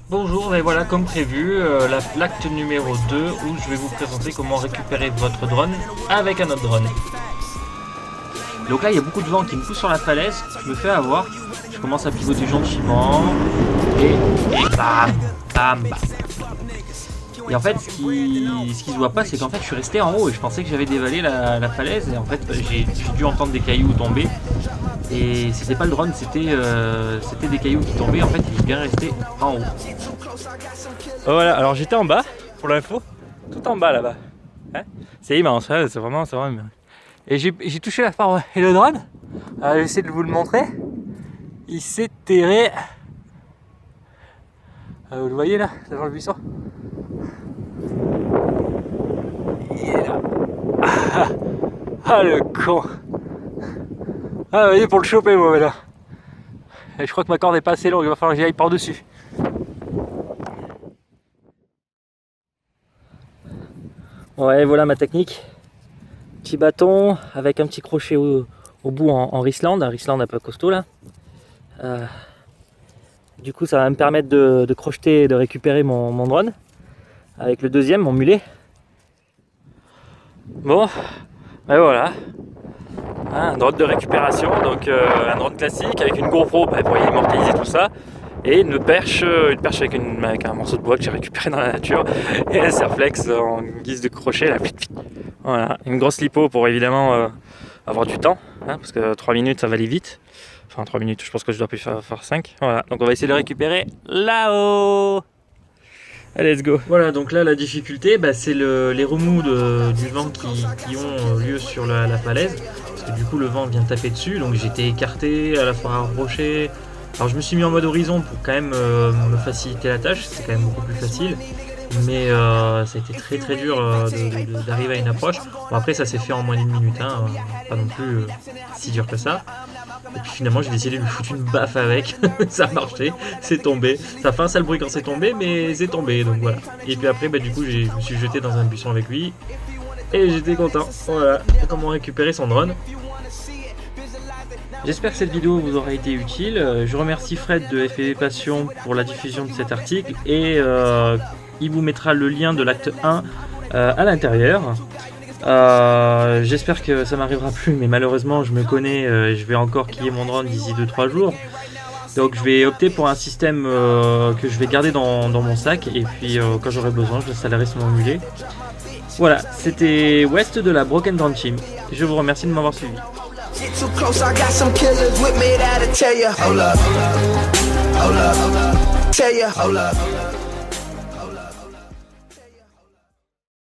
Bonjour, et voilà comme prévu, l'acte numéro 2 où je vais vous présenter comment récupérer votre drone avec un autre drone. Donc là il y a beaucoup de vent qui me pousse sur la falaise, je me fais avoir, je commence à pivoter gentiment et bam, bam, bam. Et en fait ce qui se voit pas, c'est qu'en fait je suis resté en haut et je pensais que j'avais dévalé la falaise et en fait j'ai dû entendre des cailloux tomber. Et c'était pas le drone, c'était des cailloux qui tombaient, en fait il est bien resté en haut. Voilà, alors j'étais en bas, pour l'info, tout en bas là-bas. Hein, c'est immense, hein, c'est vraiment immense. Et j'ai touché la paroi. Et le drone, je vais essayer de vous le montrer, il s'est terré. Vous le voyez là, devant le buisson. Il est là. Ah le con. Ah vous voyez, pour le choper moi là. Et je crois que ma corde est pas assez longue, il va falloir que j'y aille par-dessus. Ouais, voilà ma technique. Petit bâton avec un petit crochet au bout en Risland, un Risland un peu costaud là. Du coup ça va me permettre de crocheter et de récupérer mon drone avec le deuxième, mon mulet. Bon, ben voilà. Un drone de récupération, donc un drone classique avec une GoPro pour immortaliser tout ça. Et une perche avec un morceau de bois que j'ai récupéré dans la nature et un Serflex en guise de crochet là. Voilà, une grosse lipo pour évidemment avoir du temps, hein, parce que 3 minutes ça va aller vite. Enfin 3 minutes, je pense que je dois plus faire 5. Voilà, donc on va essayer de le récupérer là-haut. Allez, let's go. Voilà, donc là la difficulté, c'est les remous du vent qui ont lieu sur la falaise. Parce que du coup le vent vient taper dessus, donc j'étais écarté, à la fois rapproché. Alors je me suis mis en mode horizon pour quand même me faciliter la tâche, c'est quand même beaucoup plus facile. Mais ça a été très très dur d'arriver à une approche. Bon, après ça s'est fait en moins d'une minute, hein, pas non plus si dur que ça. Et puis finalement j'ai décidé de lui foutre une baffe avec, ça a marché, c'est tombé. Ça fait un sale bruit quand c'est tombé, mais c'est tombé, donc voilà. Et puis après du coup je me suis jeté dans un buisson avec lui. Et j'étais content, voilà, comment récupérer son drone. J'espère que cette vidéo vous aura été utile. Je remercie Fred de FPV Passion pour la diffusion de cet article et il vous mettra le lien de l'acte 1 à l'intérieur. J'espère que ça m'arrivera plus, mais malheureusement je me connais, je vais encore quiller mon drone d'ici 2-3 jours. Donc je vais opter pour un système que je vais garder dans mon sac et puis quand j'aurai besoin je l'installerai sur mon mulet. Voilà, c'était West de la Broken Drone Team. Je vous remercie de m'avoir suivi. Get too close, I got some killers with me that'll tell ya. Hold up, hold up, tell ya. Hold up.